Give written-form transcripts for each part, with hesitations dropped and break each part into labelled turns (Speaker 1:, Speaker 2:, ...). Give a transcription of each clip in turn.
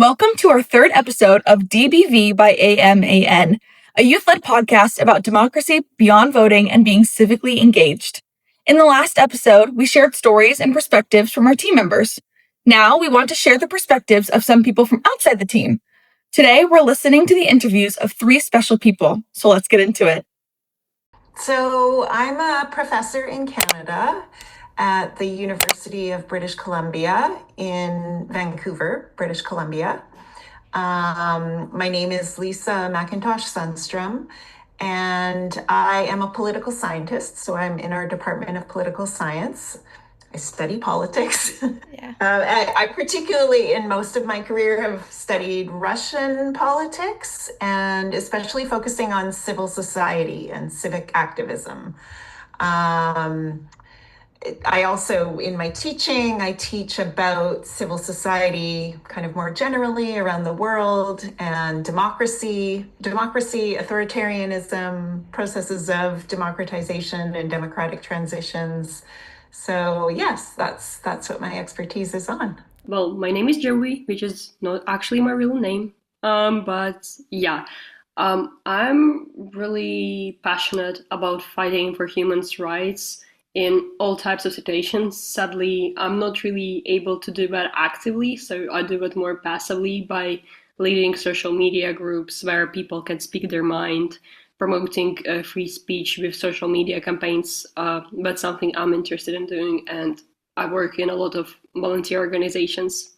Speaker 1: Welcome to our third episode of DBV by A.M.A.N, a youth-led podcast about democracy beyond voting and being civically engaged. In the last episode, we shared stories and perspectives from our team members. Now we want to share the perspectives of some people from outside the team. Today, we're listening to the interviews of three special people, so let's get into it.
Speaker 2: So I'm a professor in Canada at the University of British Columbia in Vancouver, British Columbia. My name is Lisa Sundstrom, and I am a political scientist. So I'm in our Department of Political Science. I study politics.
Speaker 1: Yeah.
Speaker 2: I particularly, in most of my career, have studied Russian politics, and especially focusing on civil society and civic activism. I also, in my teaching, I teach about civil society kind of more generally around the world, and democracy, authoritarianism, processes of democratization and democratic transitions. So yes, that's what my expertise is on.
Speaker 3: Well, my name is Jovie, which is not actually my real name. I'm really passionate about fighting for human rights in all types of situations. Sadly, I'm not really able to do that actively, so I do it more passively by leading social media groups where people can speak their mind, promoting free speech with social media campaigns. That's something I'm interested in doing, and I work in a lot of volunteer organizations.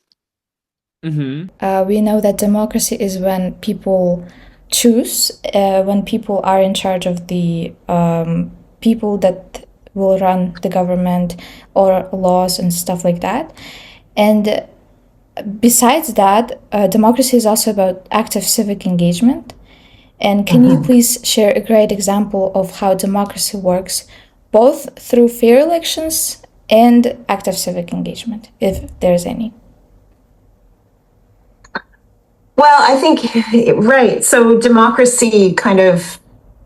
Speaker 4: Mm-hmm. We know that democracy is when people choose, when people are in charge of the people that will run the government or laws and stuff like that. And besides that, democracy is also about active civic engagement. And can you please share a great example of how democracy works, both through fair elections and active civic engagement, if there's any?
Speaker 2: Well, I think, right. So democracy kind of,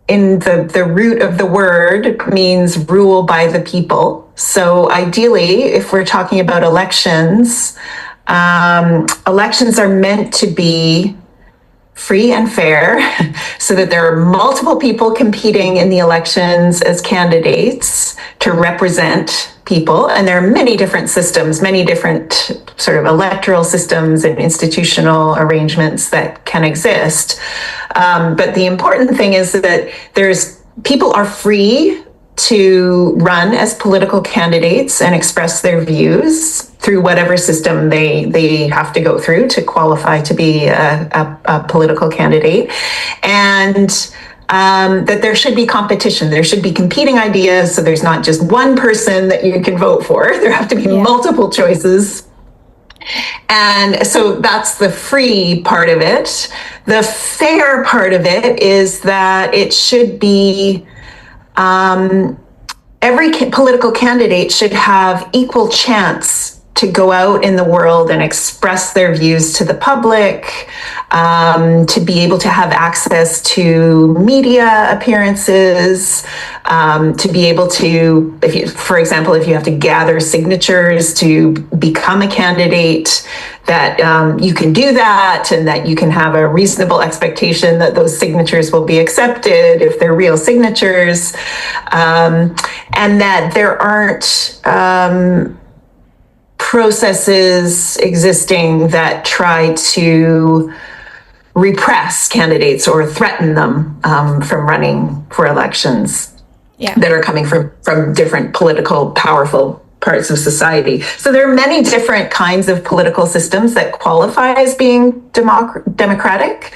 Speaker 2: in the root of the word, means rule by the people. So ideally, if we're talking about elections, elections are meant to be free and fair, so that there are multiple people competing in the elections as candidates to represent people. And there are many different systems, many different sort of electoral systems and institutional arrangements that can exist. But the important thing is that people are free to run as political candidates and express their views through whatever system they have to go through to qualify to be a political candidate. And that there should be competition. There should be competing ideas, so there's not just one person that you can vote for. There have to be multiple choices. And so that's the free part of it. The fair part of it is that it should be every political candidate should have equal chance to go out in the world and express their views to the public, to be able to have access to media appearances, to be able to, for example, if you have to gather signatures to become a candidate, that you can do that, and that you can have a reasonable expectation that those signatures will be accepted if they're real signatures, and that there aren't processes existing that try to repress candidates or threaten them from running for elections that are coming from different political, powerful parts of society. So there are many different kinds of political systems that qualify as being democratic.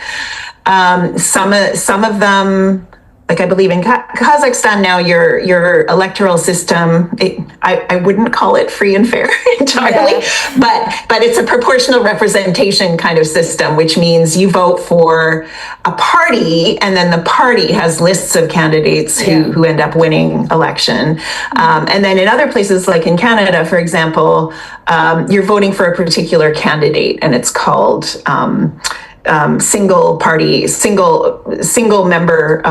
Speaker 2: Some of them, like I believe in Kazakhstan now, your electoral system, I wouldn't call it free and fair entirely, but it's a proportional representation kind of system, which means you vote for a party, and then the party has lists of candidates who end up winning election. And then in other places, like in Canada, for example, you're voting for a particular candidate, and it's called single party, single member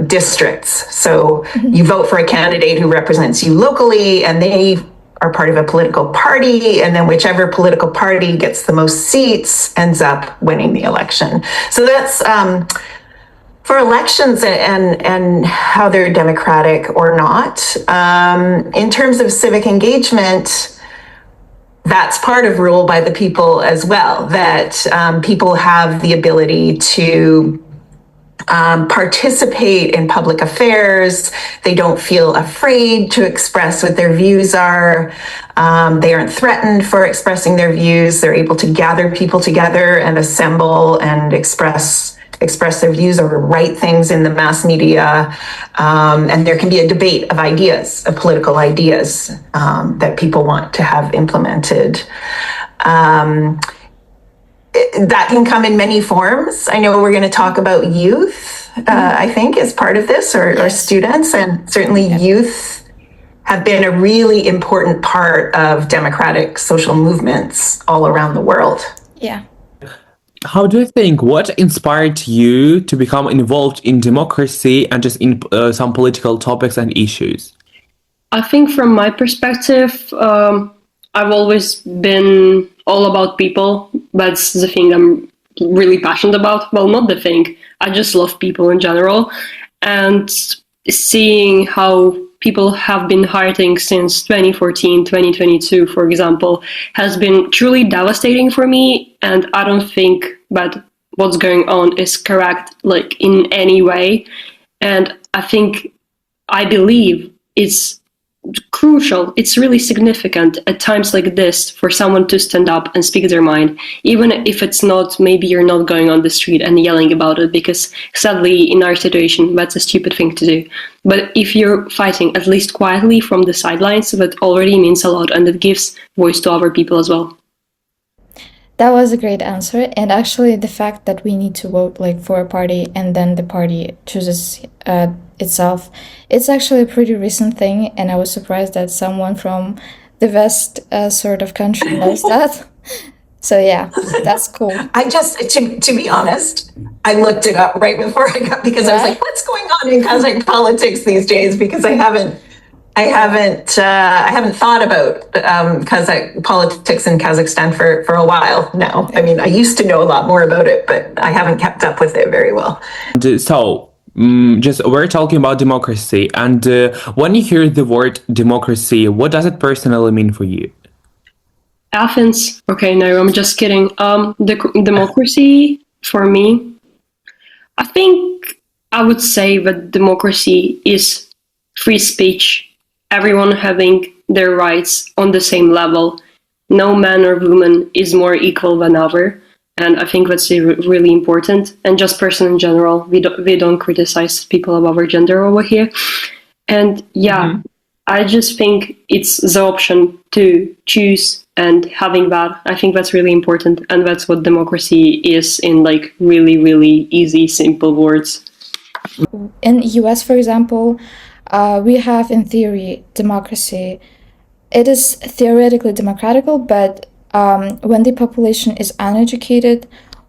Speaker 2: districts. So you vote for a candidate who represents you locally, and they are part of a political party, and then whichever political party gets the most seats ends up winning the election. So that's for elections and how they're democratic or not. In terms of civic engagement, that's part of rule by the people as well, that people have the ability to participate in public affairs. They don't feel afraid to express what their views are. They aren't threatened for expressing their views. They're able to gather people together and assemble and express their views or write things in the mass media. And there can be a debate of ideas, of political ideas that people want to have implemented. That can come in many forms. I know we're going to talk about youth, I think, as part of this, or students, and certainly youth have been a really important part of democratic social movements all around the world.
Speaker 4: Yeah.
Speaker 5: How do you think, what inspired you to become involved in democracy and just in some political topics and issues?
Speaker 3: I think from my perspective, I've always been all about people. That's the thing I'm really passionate about. Well, not the thing. I just love people in general. And seeing how people have been hurting since 2014, 2022, for example, has been truly devastating for me. And I don't think that what's going on is correct, like, in any way. And I believe it's crucial, it's really significant at times like this for someone to stand up and speak their mind, even if it's not, maybe you're not going on the street and yelling about it, because sadly in our situation that's a stupid thing to do. But if you're fighting at least quietly from the sidelines, that already means a lot, and it gives voice to other people as well.
Speaker 4: That was a great answer. And actually the fact that we need to vote like for a party and then the party chooses itself, it's actually a pretty recent thing. And I was surprised that someone from the West sort of country knows that. So yeah, that's cool.
Speaker 2: I just, to be honest, I looked it up right before I got, because I was like, what's going on in Kazakh politics these days? Because I haven't thought about Kazakh politics in Kazakhstan for a while now. I mean, I used to know a lot more about it, but I haven't kept up with it very well.
Speaker 5: So, just we're talking about democracy, and when you hear the word democracy, what does it personally mean for you?
Speaker 3: Athens. Okay, no, I'm just kidding. The democracy for me, I think I would say that democracy is free speech. Everyone having their rights on the same level. No man or woman is more equal than other. And I think that's really important. And just person in general, we don't criticize people of our gender over here. And I just think it's the option to choose, and having that, I think that's really important. And that's what democracy is in like really, really easy, simple words.
Speaker 4: In the US, for example, we have, in theory, democracy. It is theoretically democratical, but when the population is uneducated,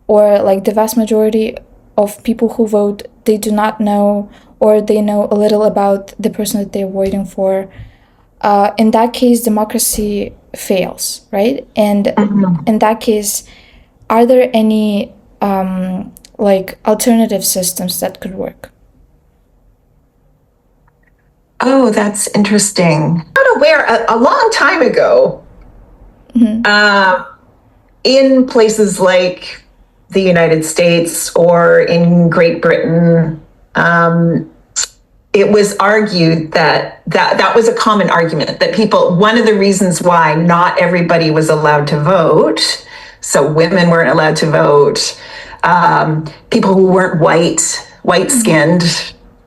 Speaker 4: or like the vast majority of people who vote, they do not know, or they know a little about the person that they're voting for, in that case, democracy fails, right? And in that case, are there any like alternative systems that could work?
Speaker 2: Oh, that's interesting. I'm not aware. A long time ago, in places like the United States or in Great Britain, it was argued that was a common argument, that one of the reasons why not everybody was allowed to vote, so women weren't allowed to vote, people who weren't white-skinned,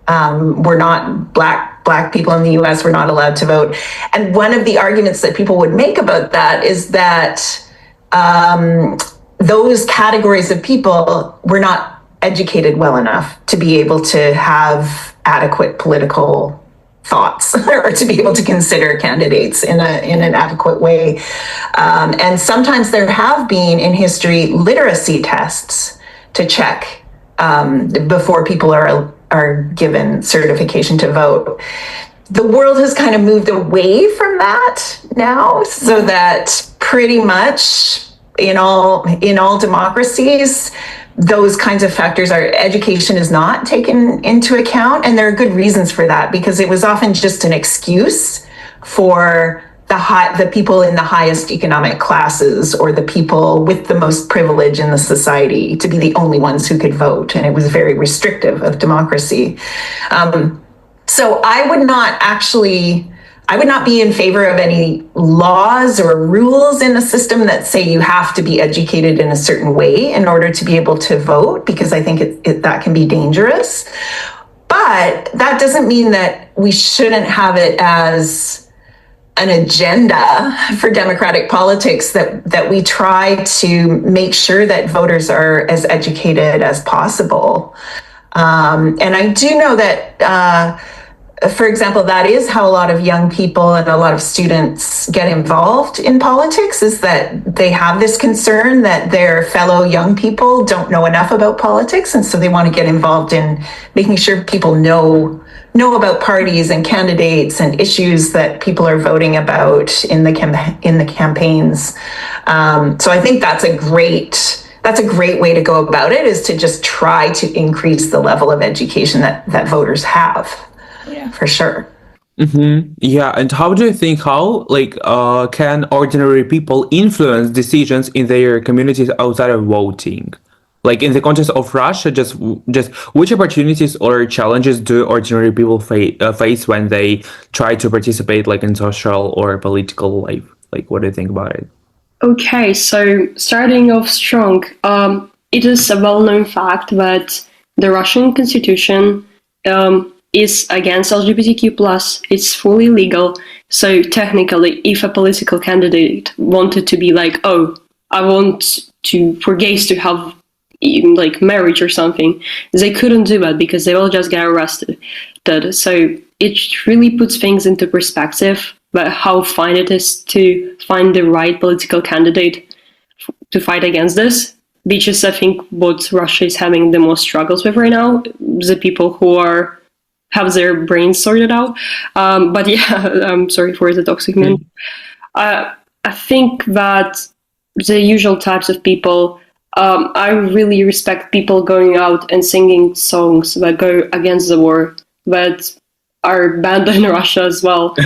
Speaker 2: were not black people in the US were not allowed to vote. And one of the arguments that people would make about that is that those categories of people were not educated well enough to be able to have adequate political thoughts or to be able to consider candidates in an adequate way. And sometimes there have been in history literacy tests to check before people are given certification to vote. the world has kind of moved away from that now, so that pretty much in all democracies, those kinds of factors education is not taken into account, and there are good reasons for that, because it was often just an excuse for the people in the highest economic classes or the people with the most privilege in the society to be the only ones who could vote, and it was very restrictive of democracy. So I would not be in favor of any laws or rules in a system that say you have to be educated in a certain way in order to be able to vote, because I think that can be dangerous. But that doesn't mean that we shouldn't have it as an agenda for democratic politics, that we try to make sure that voters are as educated as possible. And I do know that, for example, that is how a lot of young people and a lot of students get involved in politics, is that they have this concern that their fellow young people don't know enough about politics. And so they want to get involved in making sure people know about parties and candidates and issues that people are voting about in the campaigns. So I think that's a great way to go about it, is to just try to increase the level of education that voters have. Yeah, for sure.
Speaker 5: Mm-hmm. Yeah, and how do you think can ordinary people influence decisions in their communities outside of voting? Like in the context of Russia, just which opportunities or challenges do ordinary people face when they try to participate, like in social or political life? Like, what do you think about it?
Speaker 3: Okay, so starting off strong, it is a well-known fact that the Russian constitution is against LGBTQ+. It's fully legal. So technically, if a political candidate wanted to be like, oh, I want for gays to have like marriage or something, they couldn't do that because they will just get arrested. So it really puts things into perspective about how fine it is to find the right political candidate to fight against this, which is, I think, what Russia is having the most struggles with right now, the people who have their brains sorted out. But yeah, I'm sorry for the toxic man. I think that the usual types of people, I really respect people going out and singing songs that go against the war, that are banned in Russia as well.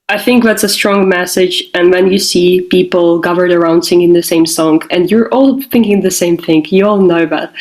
Speaker 3: I think that's a strong message. And when you see people gathered around singing the same song and you're all thinking the same thing, you all know that,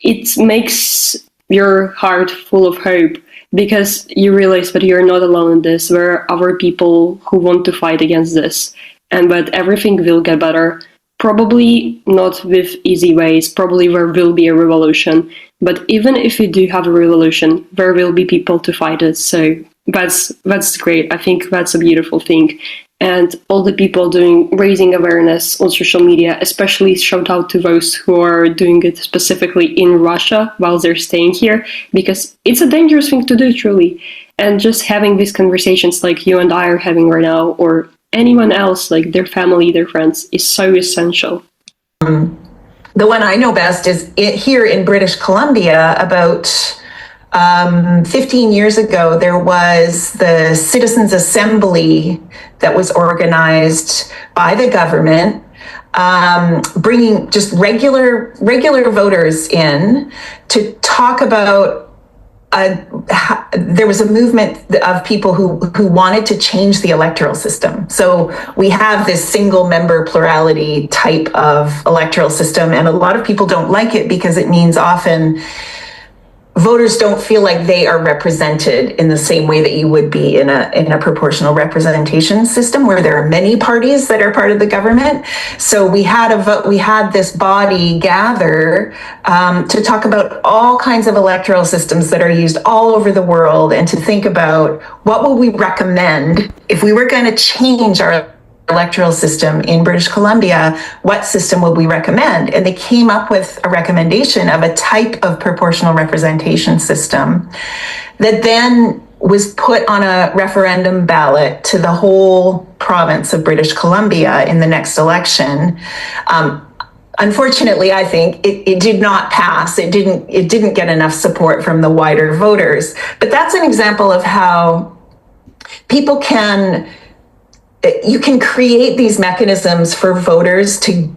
Speaker 3: it makes your heart full of hope, because you realize that you're not alone in this. There are other people who want to fight against this, and that everything will get better. Probably not with easy ways. Probably there will be a revolution. But even if we do have a revolution, there will be people to fight it. So that's great. I think that's a beautiful thing. And all the people raising awareness on social media, especially shout out to those who are doing it specifically in Russia while they're staying here, because it's a dangerous thing to do, truly. And just having these conversations like you and I are having right now, or anyone else, like their family, their friends, is so essential.
Speaker 2: The one I know best is here in British Columbia. About 15 years ago, there was the Citizens Assembly that was organized by the government, bringing just regular voters in to talk about. There was a movement of people who wanted to change the electoral system. So we have this single member plurality type of electoral system, and a lot of people don't like it because it means often voters don't feel like they are represented in the same way that you would be in a proportional representation system where there are many parties that are part of the government. So we had this body gather to talk about all kinds of electoral systems that are used all over the world, and to think about what would we recommend if we were going to change our electoral system in British Columbia. What system would we recommend? And they came up with a recommendation of a type of proportional representation system that then was put on a referendum ballot to the whole province of British Columbia in the next election. unfortunately, I think it did not pass. It didn't get enough support from the wider voters. But that's an example of how people you can create these mechanisms for voters to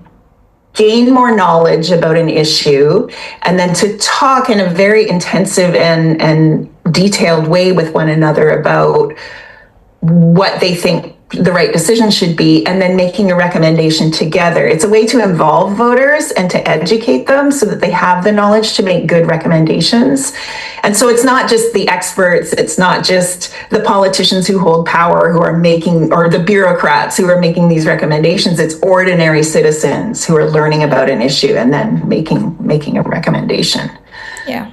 Speaker 2: gain more knowledge about an issue and then to talk in a very intensive and detailed way with one another about what they think the right decision should be, and then making a recommendation together. It's a way to involve voters and to educate them so that they have the knowledge to make good recommendations. And so it's not just the experts, it's not just the politicians who hold power who are making, or the bureaucrats who are making these recommendations. It's ordinary citizens who are learning about an issue and then making a recommendation.
Speaker 4: Yeah.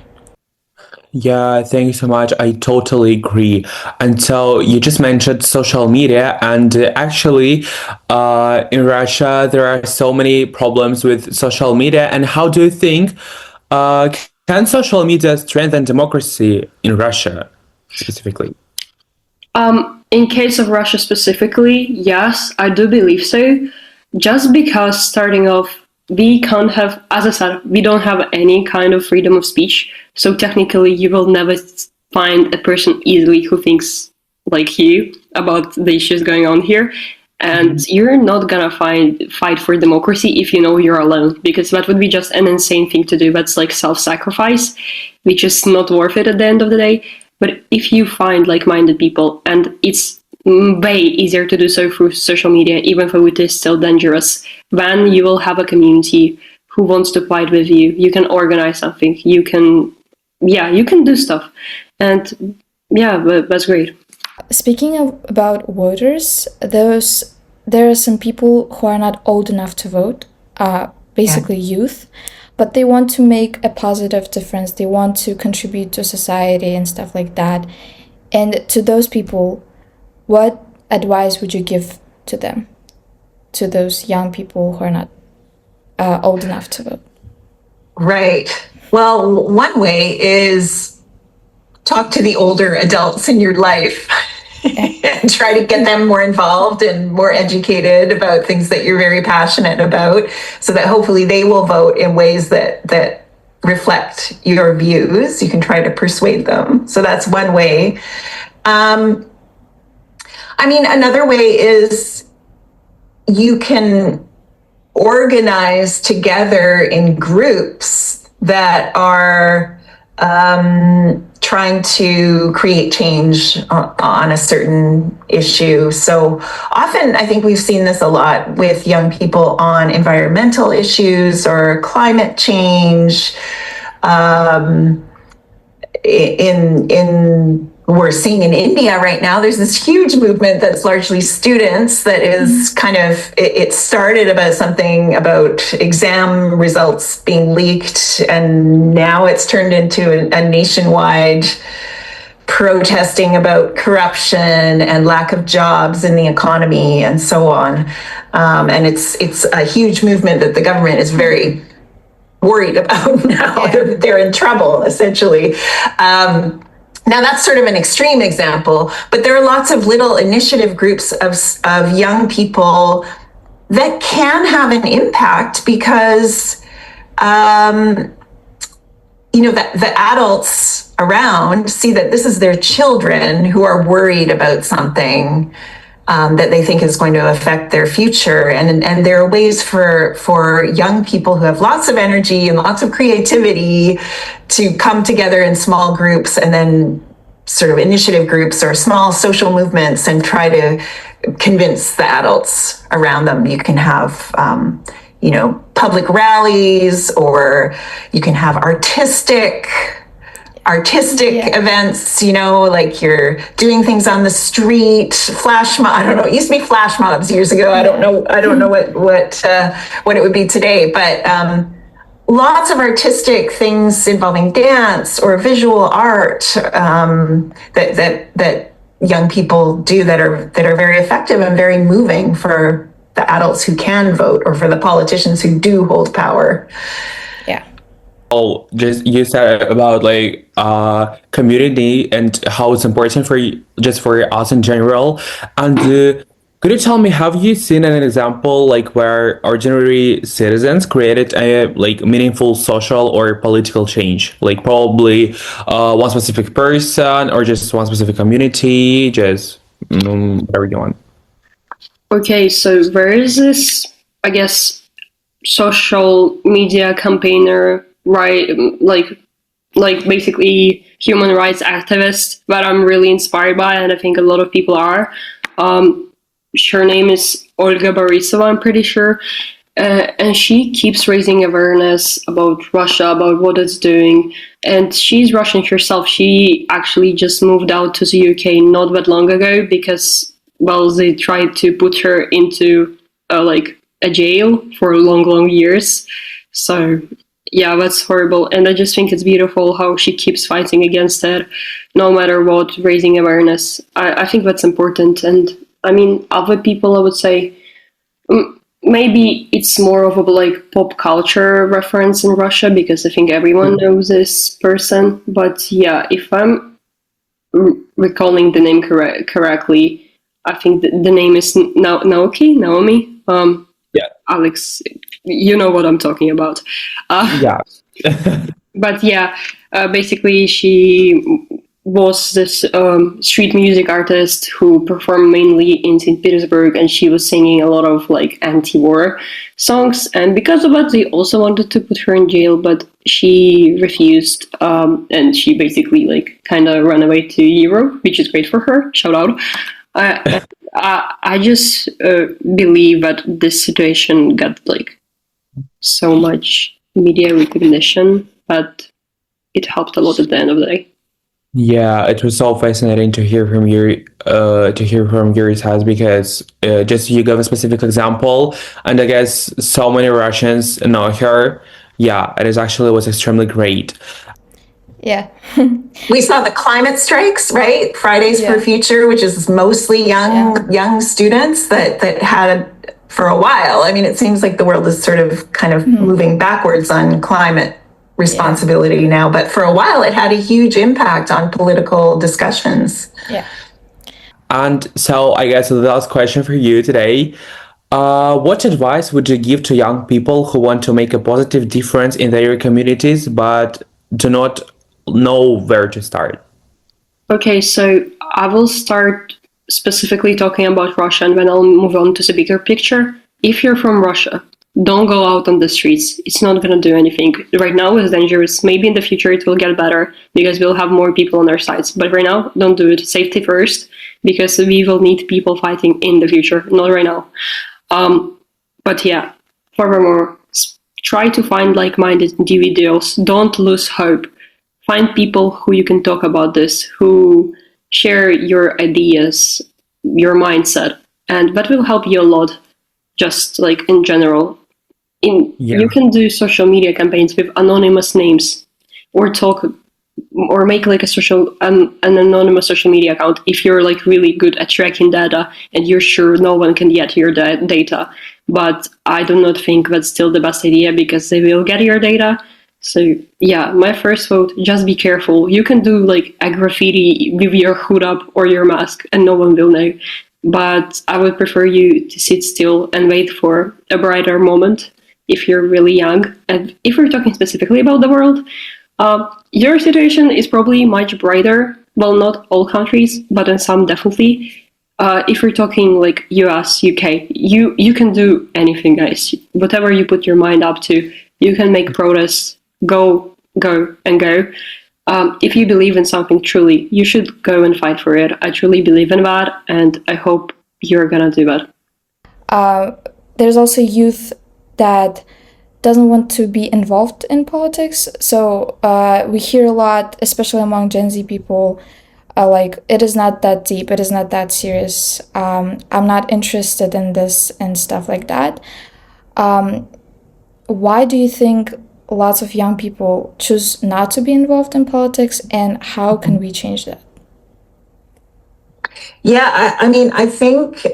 Speaker 5: Yeah, thank you so much. I totally agree. And so you just mentioned social media, and actually, in Russia, there are so many problems with social media. And how do you think can social media strengthen democracy in Russia specifically?
Speaker 3: In case of Russia specifically, yes, I do believe so. Just because starting off, we can't have, as I said, we don't have any kind of freedom of speech. So technically, you will never find a person easily who thinks like you about the issues going on here. And you're not gonna fight for democracy if you know you're alone, because that would be just an insane thing to do. That's like self-sacrifice, which is not worth it at the end of the day. But if you find like-minded people, and it's way easier to do so through social media, even though it is still dangerous, then you will have a community who wants to fight with you. You can organize something. You can do stuff. And yeah, that's great.
Speaker 4: Speaking about voters, there are some people who are not old enough to vote, basically youth, but they want to make a positive difference. They want to contribute to society and stuff like that. And to those people, what advice would you give to them, to those young people who are not old enough to vote?
Speaker 2: Right. Well, one way is talk to the older adults in your life and try to get them more involved and more educated about things that you're very passionate about, so that hopefully they will vote in ways that reflect your views. You can try to persuade them. So that's one way. Another way is you can organize together in groups that are trying to create change on a certain issue. So often, I think we've seen this a lot with young people on environmental issues or climate change. We're seeing in India right now, there's this huge movement that's largely students that is it started about something about exam results being leaked, and now it's turned into a nationwide protesting about corruption and lack of jobs in the economy and so on. And it's a huge movement that the government is very worried about now. Yeah. They're in trouble, essentially. Now, that's sort of an extreme example, but there are lots of little initiative groups of young people that can have an impact because, the adults around see that this is their children who are worried about something that they think is going to affect their future. And there are ways for young people who have lots of energy and lots of creativity to come together in small groups, and then sort of initiative groups or small social movements, and try to convince the adults around them. You can have, public rallies, or you can have artistic events, like you're doing things on the street, flash mob. I don't know. It used to be flash mobs years ago. I don't know what it would be today, but lots of artistic things involving dance or visual art that young people do that are very effective and very moving for the adults who can vote, or for the politicians who do hold power.
Speaker 5: Oh, just you said about community and how it's important for us in general, and Could you tell me, have you seen an example like where ordinary citizens created a like meaningful social or political change? Like probably one specific person or just one specific community, just whatever you want.
Speaker 3: Okay, so there is this, I guess, social media campaigner, right? Like basically human rights activist that I'm really inspired by, and I think a lot of people are. Um, her name is Olga Borisova, I'm pretty sure. And she keeps raising awareness about Russia, about what it's doing. And she's Russian herself. She actually just moved out to the UK not that long ago because, well, they tried to put her into like a jail for long, long years. So yeah, that's horrible. And I just think it's beautiful how she keeps fighting against it, no matter what, raising awareness. I think that's important. And I mean, other people, I would say, maybe it's more of a like pop culture reference in Russia because I think everyone knows this person. But yeah, if I'm recalling the name correctly, I think the name is Naomi.
Speaker 5: Yeah.
Speaker 3: Alex, you know what I'm talking about.
Speaker 5: Yeah.
Speaker 3: But yeah, basically she was this street music artist who performed mainly in St. Petersburg, and she was singing a lot of like anti-war songs. And because of that, they also wanted to put her in jail, but she refused, and she basically like kind of ran away to Europe, which is great for her. Shout out. I just believe that this situation got like so much media recognition that it helped a lot at the end of the day.
Speaker 5: Yeah, it was so fascinating to hear from your side because just you gave a specific example, and I guess so many Russians know her. Yeah, it is actually was extremely great.
Speaker 4: Yeah.
Speaker 2: We saw the climate strikes, right? Fridays for Future, which is mostly young students that had for a while. I mean, it seems like the world is sort of kind of moving backwards on climate responsibility now, but for a while it had a huge impact on political discussions.
Speaker 4: Yeah.
Speaker 5: And so I guess the last question for you today. What advice would you give to young people who want to make a positive difference in their communities but do not know where to start?
Speaker 3: Okay, so I will start specifically talking about Russia and then I'll move on to the bigger picture. If you're from Russia, don't go out on the streets. It's not going to do anything. Right now it's dangerous. Maybe in the future it will get better because we'll have more people on our sides. But right now, don't do it. Safety first, because we will need people fighting in the future, not right now. But yeah, furthermore, try to find like-minded individuals. Don't lose hope. Find people who you can talk about this, who share your ideas, your mindset, and that will help you a lot, just like in general. You can do social media campaigns with anonymous names, or talk, or make like an anonymous social media account if you're like really good at tracking data and you're sure no one can get your data. But I do not think that's still the best idea because they will get your data. So yeah, my first vote, just be careful. You can do like a graffiti with your hood up or your mask and no one will know. But I would prefer you to sit still and wait for a brighter moment if you're really young. And if we're talking specifically about the world, your situation is probably much brighter. Well, not all countries, but in some definitely. If we're talking like US, UK, you can do anything, guys. Whatever you put your mind up to, you can make protests. Go, and go. If you believe in something truly, you should go and fight for it. I truly believe in that, and I hope you're gonna do that.
Speaker 4: There's also youth that doesn't want to be involved in politics. So we hear a lot, especially among Gen Z people, like, it is not that deep, it is not that serious. I'm not interested in this and stuff like that. Why do you think lots of young people choose not to be involved in politics, and how can we change that?
Speaker 2: Yeah, I mean, I think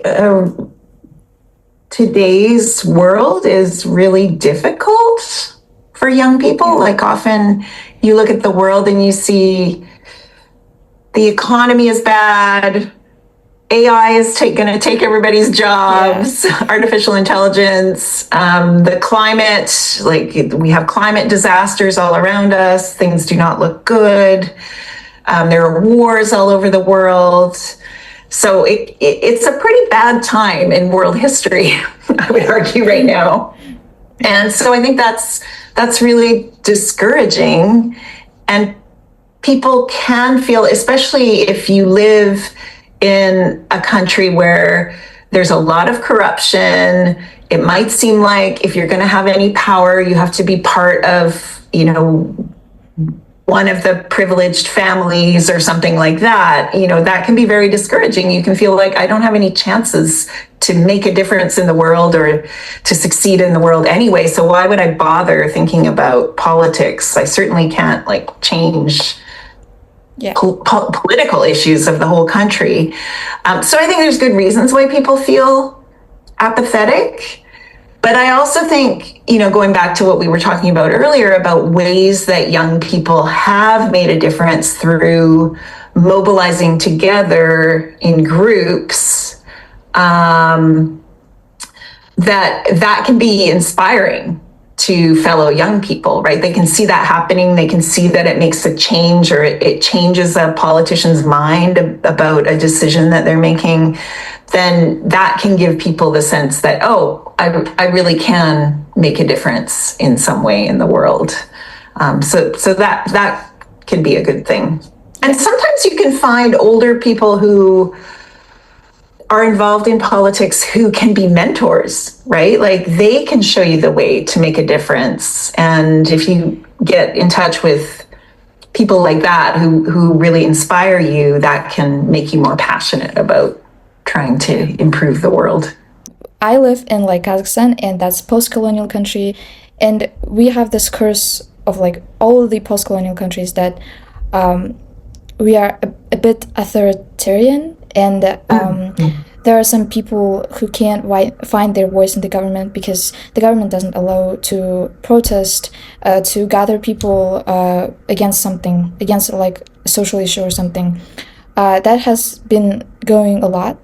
Speaker 2: today's world is really difficult for young people. Like, often you look at the world and you see the economy is bad, AI is going to take everybody's jobs, artificial intelligence, the climate, like we have climate disasters all around us. Things do not look good. There are wars all over the world. So it's a pretty bad time in world history, I would argue right now. And so I think that's really discouraging. And people can feel, especially if you live in a country where there's a lot of corruption, it might seem like if you're going to have any power, you have to be part of, one of the privileged families or something like that. That can be very discouraging. You can feel like I don't have any chances to make a difference in the world or to succeed in the world anyway. So why would I bother thinking about politics? I certainly can't change political issues of the whole country. So I think there's good reasons why people feel apathetic. But I also think, going back to what we were talking about earlier about ways that young people have made a difference through mobilizing together in groups, that can be inspiring to fellow young people, right? They can see that happening. They can see that it makes a change, or it changes a politician's mind about a decision that they're making. Then that can give people the sense that, oh, I really can make a difference in some way in the world. So that can be a good thing. And sometimes you can find older people who are involved in politics who can be mentors, right? Like they can show you the way to make a difference. And if you get in touch with people like that who really inspire you, that can make you more passionate about trying to improve the world.
Speaker 4: I live in Kazakhstan, and that's post-colonial country, and we have this curse of all of the post-colonial countries that we are a bit authoritarian, and there are some people who can't find their voice in the government because the government doesn't allow to protest, to gather people against something, against a social issue or something. That has been going a lot,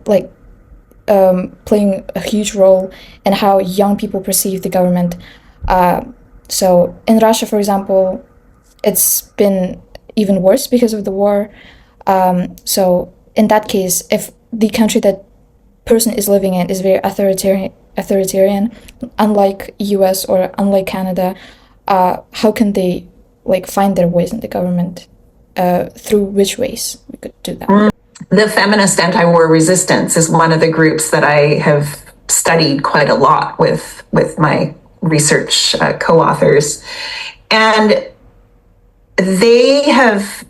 Speaker 4: playing a huge role in how young people perceive the government. So in Russia, for example, it's been even worse because of the war. So in that case, if the country that person is living in is very authoritarian, unlike US or unlike Canada, how can they find their ways in the government? Through which ways we could do that?
Speaker 2: The feminist anti-war resistance is one of the groups that I have studied quite a lot with my research co-authors. And they have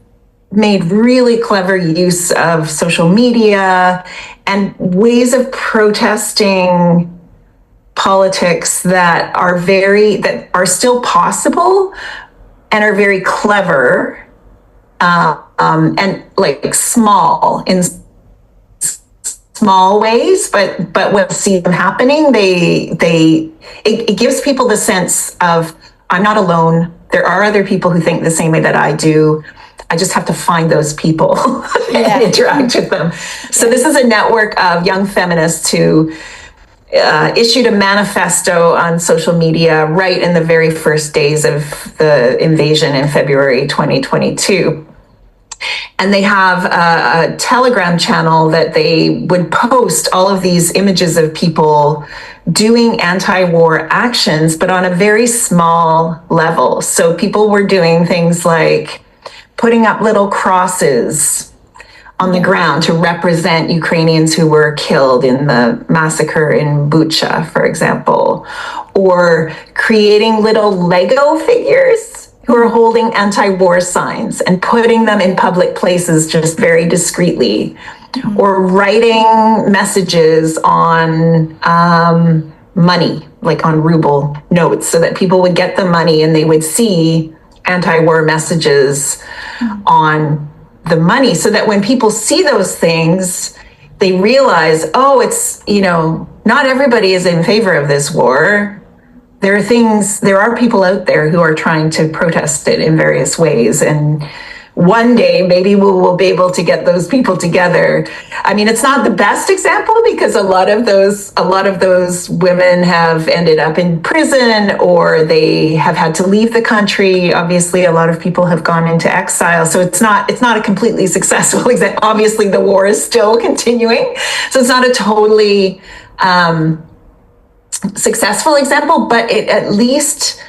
Speaker 2: made really clever use of social media and ways of protesting politics that are still possible and are very clever. And small ways, but when you see them happening, it gives people the sense of I'm not alone. There are other people who think the same way that I do. I just have to find those people and interact with them. So this is a network of young feminists who issued a manifesto on social media right in the very first days of the invasion in February 2022. And they have a Telegram channel that they would post all of these images of people doing anti-war actions, but on a very small level. So people were doing things like putting up little crosses on the ground to represent Ukrainians who were killed in the massacre in Bucha, for example, or creating little Lego figures who are holding anti-war signs and putting them in public places just very discreetly, or writing messages on money, on ruble notes, so that people would get the money and they would see anti-war messages on the money, so that when people see those things, they realize, oh, it's, not everybody is in favor of this war. There are people out there who are trying to protest it in various ways. And one day maybe we'll be able to get those people together. I mean, it's not the best example because a lot of those women have ended up in prison or they have had to leave the country. Obviously, a lot of people have gone into exile, so it's not a completely successful example. Obviously, the war is still continuing, so it's not a totally successful example, but it at least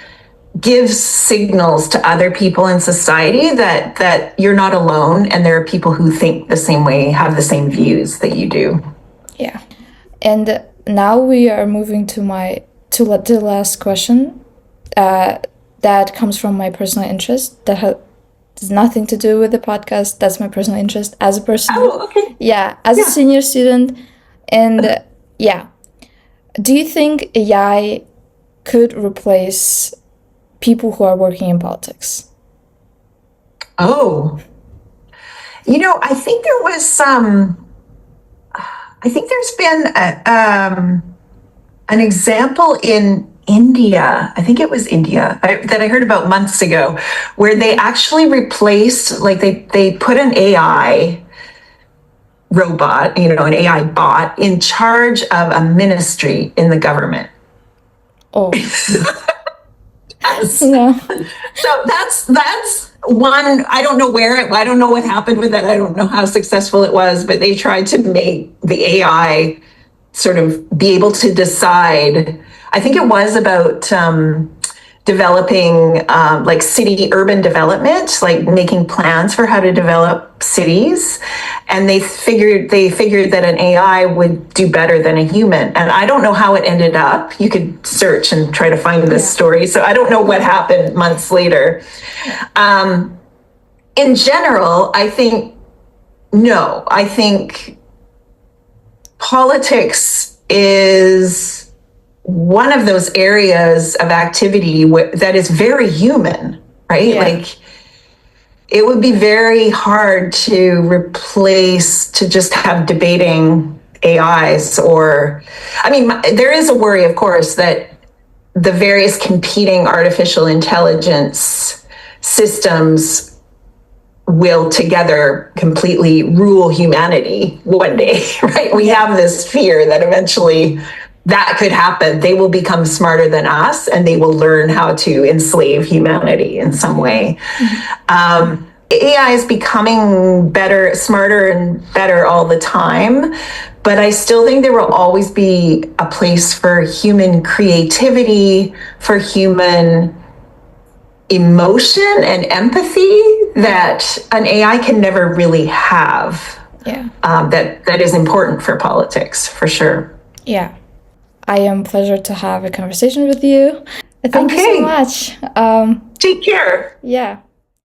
Speaker 2: gives signals to other people in society that you're not alone and there are people who think the same way, have the same views that you do.
Speaker 4: Yeah. And now we are moving to the last question that comes from my personal interest that has nothing to do with the podcast. That's my personal interest as a person.
Speaker 2: Oh, okay.
Speaker 4: Yeah, as a senior student. And do you think AI could replace people who are working in politics?
Speaker 2: Oh, I think there's been an example in India. I think it was India that I heard about months ago, where they actually replaced, like they put an AI robot, an AI bot in charge of a ministry in the government.
Speaker 4: Oh.
Speaker 2: Yes.
Speaker 4: No.
Speaker 2: So that's one. I don't know what happened with that. I don't know how successful it was, but they tried to make the AI sort of be able to decide. I think it was about developing like urban development, like making plans for how to develop cities. And they figured that an AI would do better than a human. And I don't know how it ended up. You could search and try to find this story. So I don't know what happened months later. In general, I think politics is one of those areas of activity that is very human, right?
Speaker 4: Yeah.
Speaker 2: Like, it would be very hard to just have debating AIs there is a worry, of course, that the various competing artificial intelligence systems will together completely rule humanity one day, right? We have this fear that eventually that could happen. They will become smarter than us and they will learn how to enslave humanity in some way. AI is becoming smarter and better all the time, but I still think there will always be a place for human creativity, for human emotion and empathy that an AI can never really have.
Speaker 4: Yeah.
Speaker 2: That is important for politics, for sure.
Speaker 4: Yeah. I am pleasure to have a conversation with you. Thank you so much.
Speaker 2: Take care.
Speaker 4: Yeah.